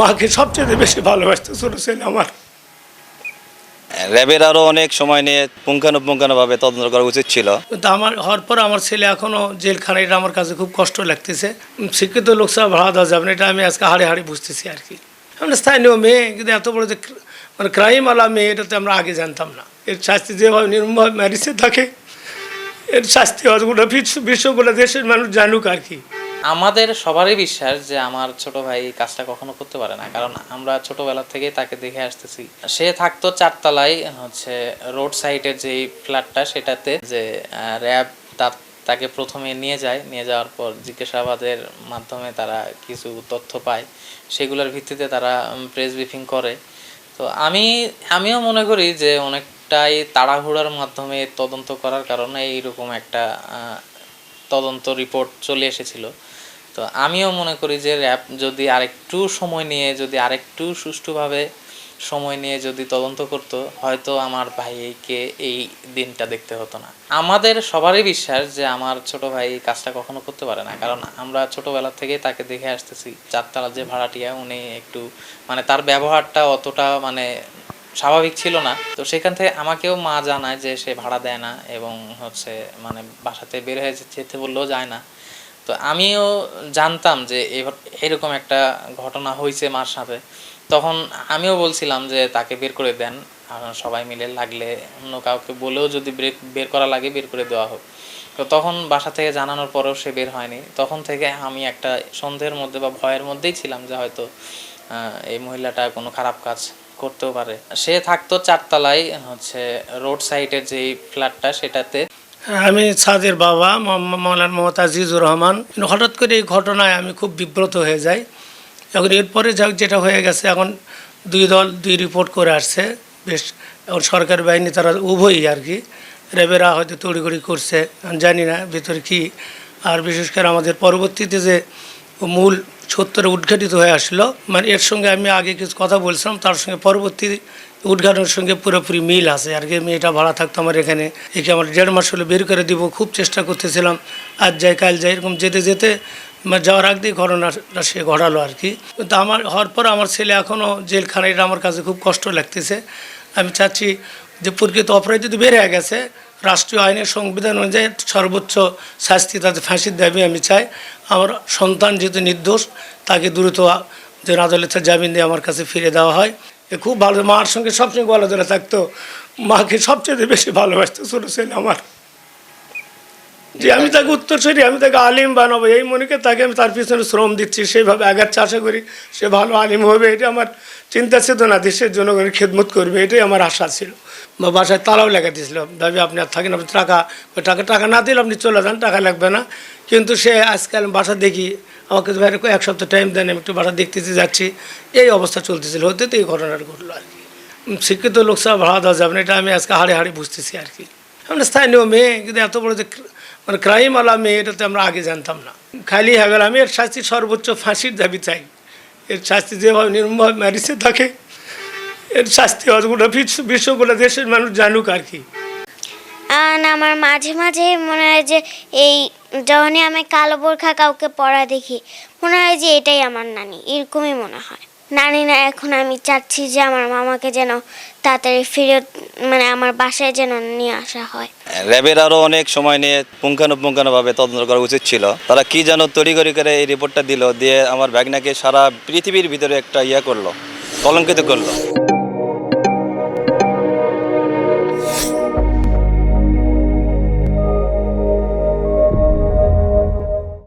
মাকে সবচেয়ে বেশি ভালোবাসতো ছোট ছেলে আমার। র্যাবের আরও অনেক সময় নিয়ে পুঙ্খানুপুঙ্খানুভাবে তদন্ত করা উচিত ছিল। কিন্তু আমার হওয়ার পর আমার ছেলে এখনও জেলখানা, এটা আমার কাছে খুব কষ্ট লাগতেছে। শিক্ষিত লোক ছাড়া ভাড়া দেওয়া যাবে না, এটা আমি আজকে হাড়ে হাড়ে বুঝতেছি আর কি। আমরা স্থানীয় মেয়ে, কিন্তু এত বড় যে মানে ক্রাইম আলা মেয়ে, এটা তো আমরা আগে জানতাম না। এর শাস্তি যেভাবে নির্মমভাবে মারিছে থাকে, এর শাস্তি গোটা বিশ্বগুলো দেশের মানুষ জানুক আর কি। আমাদের সবারই বিশ্বাস যে আমার ছোট ভাই এই কাজটা কখনো করতে পারে না, কারণ আমরা ছোটবেলা থেকে তাকে দেখে আসতেছি। সে থাকতো 4 তলায়, রোড সাইডের যে ফ্ল্যাটটা, সেটাতে যে র্যাব তাকে প্রথমে নিয়ে যাওয়ার পর জিজ্ঞাসাবাদের মাধ্যমে তারা কিছু তথ্য পায়, সেগুলোর ভিত্তিতে তারা প্রেস ব্রিফিং করে। তো আমিও মনে করি যে অনেকটাই তাড়াহুড়ার মাধ্যমে তদন্ত করার কারণে এইরকম একটা তদন্ত রিপোর্ট চলে এসেছিল। তো আমিও মনে করি যে র্যাব যদি আরেকটু সময় নিয়ে, যদি আরেকটু সুষ্ঠুভাবে সময় নিয়ে যদি তদন্ত করতো, হয়তো আমার ভাইকে এই দিনটা দেখতে হতো না। আমাদের সবারই বিশ্বাস যে আমার ছোট ভাই এই কাজটা কখনো করতে পারে না, কারণ আমরা ছোটবেলা থেকে তাকে দেখে আসতেছি। 4 তলার যে ভাড়াটিয়া, উনি একটু তার ব্যবহারটা অতটা স্বাভাবিক ছিল না। তো সেখান থেকে আমাকেও মা জানায় যে সে ভাড়া দেয় না এবং বাসাতে বের হয়ে যেতে বললেও যায় না। তো আমিও জানতাম যে এরকম একটা ঘটনা হয়েছে মার সাথে। তখন আমিও বলছিলাম যে তাকে বের করে দেন, সবাই মিলে, লাগলে অন্য কাউকে বলেও যদি বের করা লাগে বের করে দেওয়া হোক। তো তখন বাসা থেকে জানানোর পরেও সে বের হয়নি। তখন থেকে আমি একটা সন্দেহের মধ্যে বা ভয়ের মধ্যেই ছিলাম যে হয়তো এই মহিলাটা কোনো খারাপ কাজ করতেও পারে। সে থাকতো 4 তলায়, রোড সাইডের যে ফ্ল্যাটটা, সেটাতে। আমি সাদের বাবা মৌলানা মোহাম্মদ আজিজুর রহমান। হঠাৎ করে এই ঘটনায় আমি খুব বিব্রত হয়ে যাই। এখন এরপরে যেটা হয়ে গেছে, এখন 2 দল 2 রিপোর্ট করে আসছে। বেশ, এখন সরকারি বাহিনী তারা উভয়ই আর কি, র্যাবেরা হয়তো তড়িঘড়ি করছে, জানি না ভিতরে কি। আর বিশেষ করে আমাদের পরবর্তীতে যে মূল সত্যটা উদ্ঘাটিত হয়ে আসলো, এর সঙ্গে আমি আগে কিছু কথা বলছিলাম, তার সঙ্গে পরবর্তী উদ্ঘাটনের সঙ্গে পুরোপুরি মিল আছে আর কি। মেয়েটা ভাড়া থাকতো আমার এখানে, একে আমার 1.5 মাস হলে বের করে দিব, খুব চেষ্টা করতেছিলাম, আজ যাই কাল যাই, এরকম যেতে যেতে যাওয়ার আগ দিয়ে ঘটনাটা সে ঘটালো আর কি। কিন্তু আমার হওয়ার পর আমার ছেলে এখনও জেলখানা, এটা আমার কাছে খুব কষ্ট লাগতেছে। আমি চাচ্ছি যে প্রকৃত অপরাধী যদি বের হয়ে গেছে, রাষ্ট্রীয় আইনের সংবিধান অনুযায়ী সর্বোচ্চ শাস্তি তাদের ফাঁসির দাবি আমি চাই। আমার সন্তান যেহেতু নির্দোষ, তাকে দ্রুত যে আদালতের জামিন দিয়ে আমার কাছে ফিরে দেওয়া হয়। এ খুব ভালো, মার সঙ্গে সবসময় গলা ধরে থাকতো, মাকে সবচেয়ে বেশি ভালোবাসতো ছোটো ছেলে আমার। যে আমি তাকে উত্তরসূরি, আমি তাকে আলিম বানাবো এই মনেকে তাকে আমি তার পিছনে শ্রম দিচ্ছি, সেইভাবে আগাচ্ছি। আশা করি সে ভালো আলিম হবে, এটা আমার চিন্তা চেতনা, দেশের জনগণের খেদমত করবে, এটাই আমার আশা ছিল। বা বাসায় তালাও লেখা দিয়েছিলাম, দাবি আপনি আর থাকেন, আপনি টাকা না দিলে আপনি চলে যান, টাকা লাগবে না। কিন্তু সে আজকাল বাসা দেখি, আমাকে ভাই 1 সপ্তাহ টাইম দেন, আমি একটু বাসা দেখতেছি যাচ্ছি, এই অবস্থা চলতেছিল। হতে তো এই ঘটনাটা ঘটলো আর কি। শিক্ষিত লোক ছাড়া ভাড়া দেওয়া যাবে না, এটা আমি আজকে হাড়ে হাড়ে বুঝতেছি আর কি। আমরা স্থানীয় মেয়ে, কিন্তু এত বড় যে ক্রাইম আলা মেয়ে, এটা তো আমরা আগে জানতাম না। খালি হয়ে গেল। আমি এর শাস্তি সর্বোচ্চ ফাঁসির দাবি চাই। এর শাস্তি যেভাবে নির্মমভাবে মারিছে থাকে, এর শাস্তি গোটা বিশ্বগুলো দেশের মানুষ জানুক আর কি। আমার মাঝে মাঝে মনে হয় যে এই যখনই আমি কালো বোরখা কাউকে পরা দেখি, মনে হয় যে এটাই আমার নানি, এরকমই মনে হয়। নানি না, এখন আমি চাচ্ছি যে আমার মামাকে যেন তাড়াতাড়ি ফেরত আমার বাসায় যেন নিয়ে আসা হয়। র্যাবের আরও অনেক সময় নিয়ে পুঙ্খানুপুঙ্খানুভাবে তদন্ত করা উচিত ছিল। তারা কি যেন তড়িঘড়ি করে এই রিপোর্টটা দিল, দিয়ে আমার ভাগনাকে সারা পৃথিবীর ভিতরে একটা করলো, কলঙ্কিত করলো।